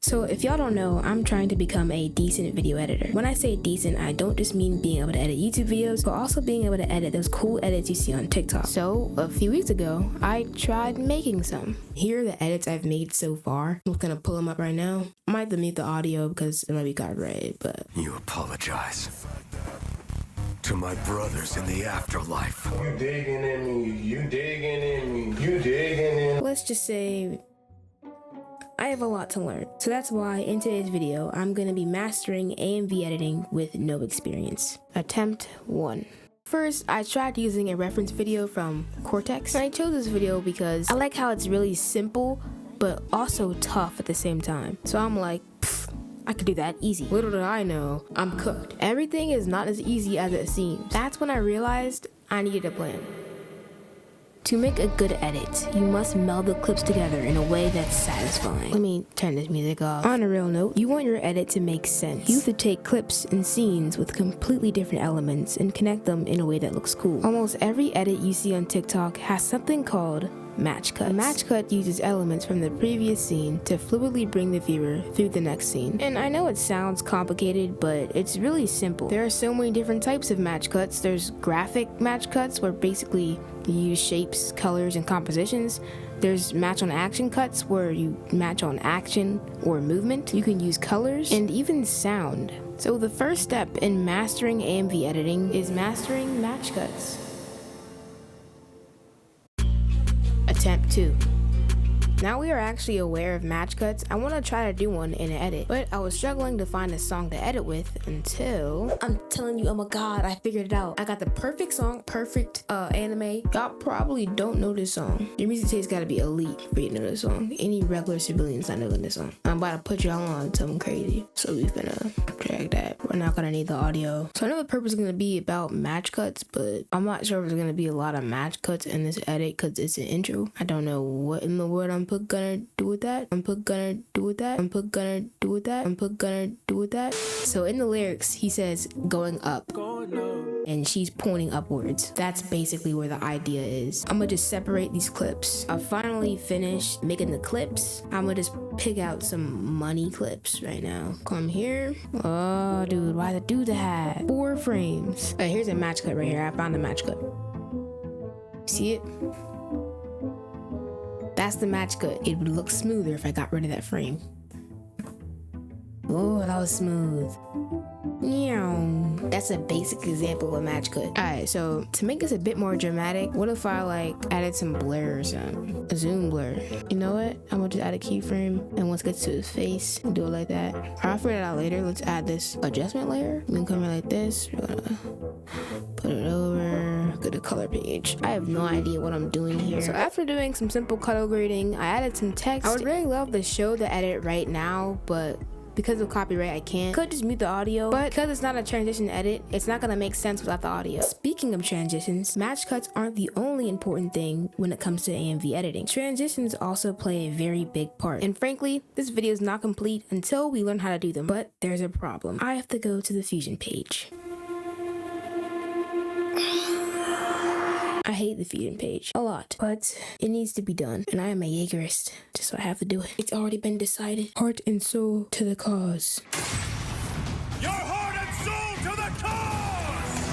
So if y'all don't know, I'm trying to become a decent video editor. When I say decent, I don't just mean being able to edit YouTube videos, but also being able to edit those cool edits you see on TikTok. So a few weeks ago, I tried making some. Here are the edits I've made so far. I'm gonna pull them up right now. I might have to mute the audio because it might be copyrighted, but... You apologize to my brothers in the afterlife. You digging in me, you digging in me, you digging in. Let's just say I have a lot to learn. So that's why in today's video, I'm gonna be mastering AMV editing with no experience. Attempt 1. First, I tried using a reference video from Cortex. And I chose this video because I like how it's really simple, but also tough at the same time. So I'm like, I could do that easy. Little did I know, I'm cooked. Everything is not as easy as it seems. That's when I realized I needed a plan. To make a good edit, you must meld the clips together in a way that's satisfying. Let me turn this music off. On a real note, you want your edit to make sense. You have to take clips and scenes with completely different elements and connect them in a way that looks cool. Almost every edit you see on TikTok has something called match cut. A match cut uses elements from the previous scene to fluidly bring the viewer through the next scene. And I know it sounds complicated, but it's really simple. There are so many different types of match cuts. There's graphic match cuts, where basically you use shapes, colors, and compositions. There's match on action cuts, where you match on action or movement. You can use colors and even sound. So the first step in mastering AMV editing is mastering match cuts. Attempt 2. Now we are actually aware of match cuts, I want to try to do one in an edit, but I was struggling to find a song to edit with until... I'm telling you, oh my god, I figured it out. I got the perfect song, perfect anime. Y'all probably don't know this song. Your music taste gotta be elite for you to know this song. Any regular civilians not knowing this song. I'm about to put y'all on something crazy, so we're gonna drag that. We're not gonna need the audio. So I know the purpose is gonna be about match cuts, but I'm not sure if there's gonna be a lot of match cuts in this edit because it's an intro. I don't know what in the world I'm gonna do with that. So in the lyrics, he says going up, and she's pointing upwards. That's basically where the idea is. I'm gonna just separate these clips. I finally finished making the clips. I'm gonna just pick out some money clips right now. Come here. Oh, dude, why the dude that? 4 frames. Hey, here's a match cut right here. I found a match cut. See it? That's the match cut. It would look smoother if I got rid of that frame. Oh, that was smooth. That's a basic example of a match cut. Alright, so to make this a bit more dramatic, what if I like added some blur or something? A zoom blur. You know what? I'm gonna just add a keyframe, and once it gets to his face, do it like that. I'll figure it out later. Let's add this adjustment layer. We can come in like this. We're gonna put it over. Go to color page. I have no idea what I'm doing here. So after doing some simple color grading, I added some text. I would really love to show the edit right now, but because of copyright, I can't. Could just mute the audio, but because it's not a transition edit, it's not gonna make sense without the audio. Speaking of transitions, match cuts aren't the only important thing when it comes to AMV editing. Transitions also play a very big part. And frankly, this video is not complete until we learn how to do them. But there's a problem. I have to go to the Fusion page. I hate the Fusion page a lot, but it needs to be done, and I am a Jaegerist, so I have to do it. It's already been decided. Heart and soul to the cause. Your heart and soul to the cause!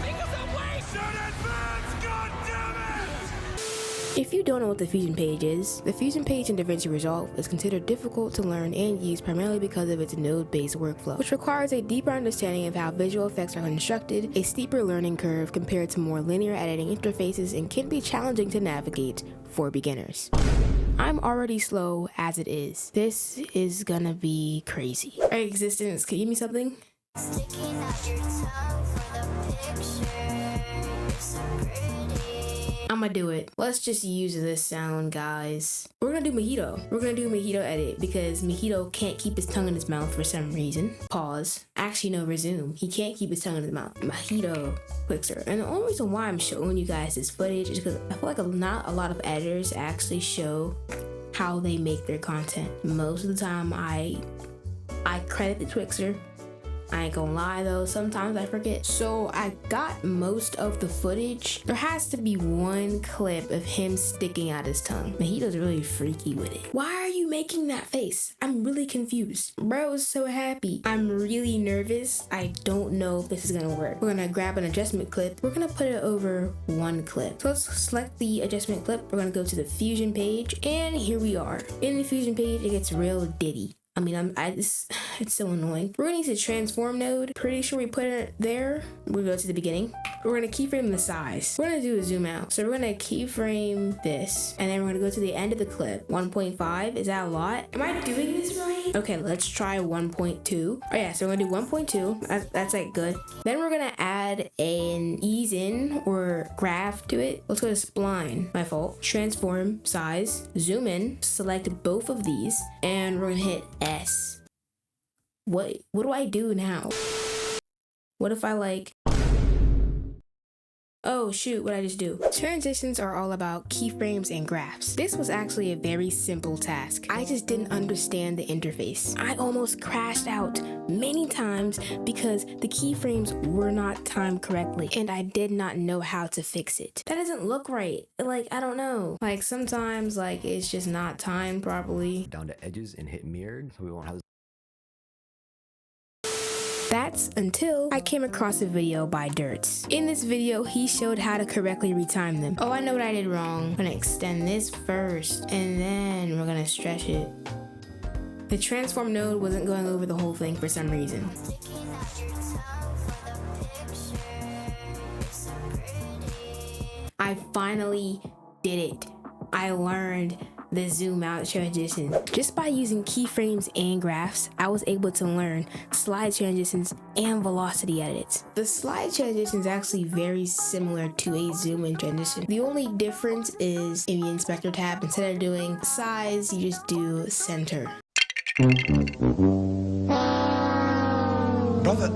Because I'm wasting advance, goddammit! If you don't know what the Fusion page is, the Fusion page in DaVinci Resolve is considered difficult to learn and use primarily because of its node-based workflow, which requires a deeper understanding of how visual effects are constructed, a steeper learning curve compared to more linear editing interfaces, and can be challenging to navigate for beginners. I'm already slow as it is. This is gonna be crazy. Alright, existence, can you give me something? Sticking out your tongue for the picture. You're so pretty. I'm gonna do it. Let's just use this sound, guys. We're gonna do Mojito. We're gonna do a Mojito edit because Mojito can't keep his tongue in his mouth for some reason. Pause. Actually, no, resume. He can't keep his tongue in his mouth. Mojito Quixer. And the only reason why I'm showing you guys this footage is because I feel like not a lot of editors actually show how they make their content. Most of the time, I credit the Twixer I ain't gonna lie though, sometimes I forget. So I got most of the footage. There has to be one clip of him sticking out his tongue. Man, he was really freaky with it. Why are you making that face? I'm really confused. Bro was so happy. I'm really nervous. I don't know if this is gonna work. We're gonna grab an adjustment clip. We're gonna put it over one clip. So let's select the adjustment clip. We're gonna go to the Fusion page, and here we are. In the Fusion page, it gets real diddy. I mean, it's so annoying. We're gonna use a transform node. Pretty sure we put it there. We'll go to the beginning. We're gonna keyframe the size. We're gonna do a zoom out. So we're gonna keyframe this, and then we're gonna go to the end of the clip. 1.5, is that a lot? Am I doing this right? Okay, let's try 1.2. Oh yeah, so we're gonna do 1.2. That's like good. Then we're gonna add an ease in or graph to it. Let's go to spline, my fault. Transform, size, zoom in, select both of these, and we're gonna hit S. What do I do now? What if I like... Oh shoot, what did I just do? Transitions are all about keyframes and graphs. This was actually a very simple task. I just didn't understand the interface. I almost crashed out many times because the keyframes were not timed correctly and I did not know how to fix it. That doesn't look right. Like, I don't know. Like sometimes like it's just not timed properly. Down to edges and hit mirrored so we won't have. That's until I came across a video by Dirts. In this video, he showed how to correctly retime them. Oh, I know what I did wrong. I'm gonna extend this first, and then we're gonna stretch it. The transform node wasn't going over the whole thing for some reason. Sticking out your tongue for the picture. You're so pretty. I finally did it. I learned the zoom out transition. Just by using keyframes and graphs, I was able to learn slide transitions and velocity edits. The slide transition is actually very similar to a zoom in transition. The only difference is in the inspector tab, instead of doing size, you just do center. Brother,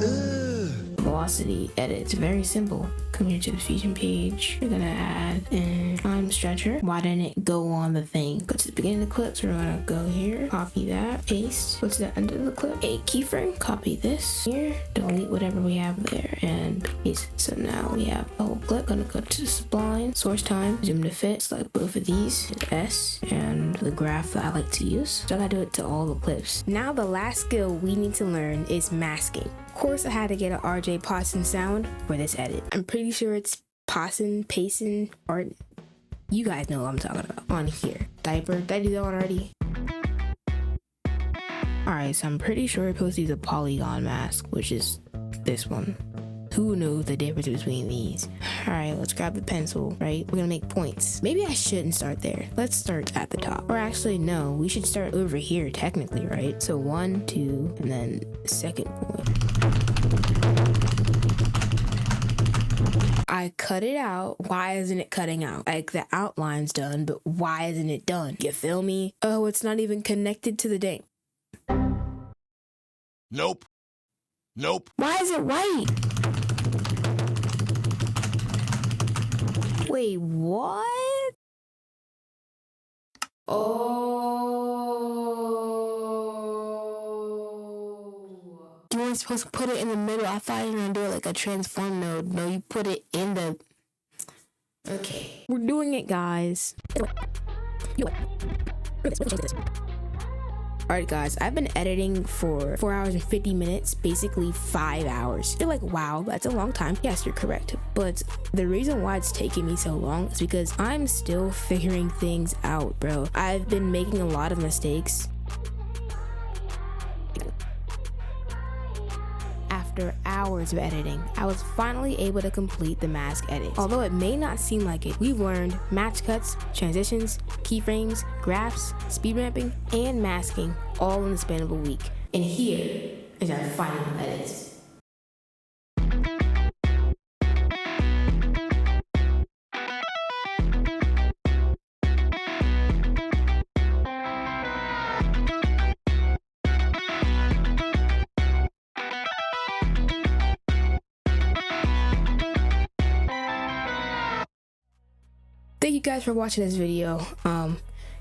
Velocity edit, it's very simple. Come here to the Fusion page. We're gonna add an time stretcher. Why didn't it go on the thing? Go to the beginning of the clip. So we're gonna go here, copy that, paste, go to the end of the clip, a keyframe, copy this here, delete whatever we have there, and paste. So now we have the whole clip. Gonna go to the spline, source time, zoom to fit, select both of these, hit S, and the graph that I like to use. So I gotta do it to all the clips. Now the last skill we need to learn is masking. Of course, I had to get an RJ Pawson sound for this edit. I'm pretty sure it's Pawson, Payson, or you guys know what I'm talking about on here. Diaper, did I do that one already? Alright, so I'm pretty sure I'm supposed to use a polygon mask, which is this one. Who knows the difference between these? Alright, let's grab the pencil, right? We're gonna make points. Maybe I shouldn't start there. Let's start at the top. Or actually, no, we should start over here technically, right? So 1, 2, and then second point. I cut it out. Why isn't it cutting out? Like the outline's done, but why isn't it done? You feel me? Oh, it's not even connected to the dang. nope. Nope. Why is it white? Wait, what? Oh. You weren't supposed to put it in the middle. I thought you were gonna do it like a transform node. No, you put it in the... Okay. We're doing it, guys. Alright guys, I've been editing for 4 hours and 50 minutes, basically 5 hours. You're like, wow, that's a long time. Yes, you're correct. But the reason why it's taking me so long is because I'm still figuring things out, bro. I've been making a lot of mistakes. After hours of editing, I was finally able to complete the mask edit. Although it may not seem like it, we've learned match cuts, transitions, keyframes, graphs, speed ramping, and masking all in the span of a week. And here is our final edit. Thank you guys for watching this video.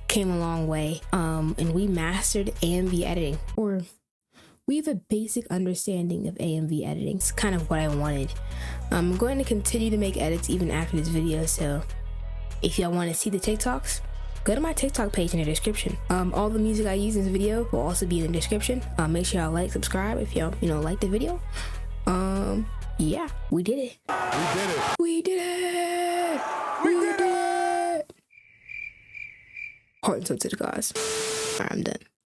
Came a long way. And we mastered AMV editing, or we have a basic understanding of AMV editing. It's kind of what I wanted. I'm going to continue to make edits even after this video, so if y'all want to see the TikToks, go to my TikTok page in the description. All the music I use in this video will also be in the description. Make sure y'all like, subscribe if y'all, like the video. Yeah, we did it. We did it. We did it. Heart and soul to the gods. Alright, I'm done.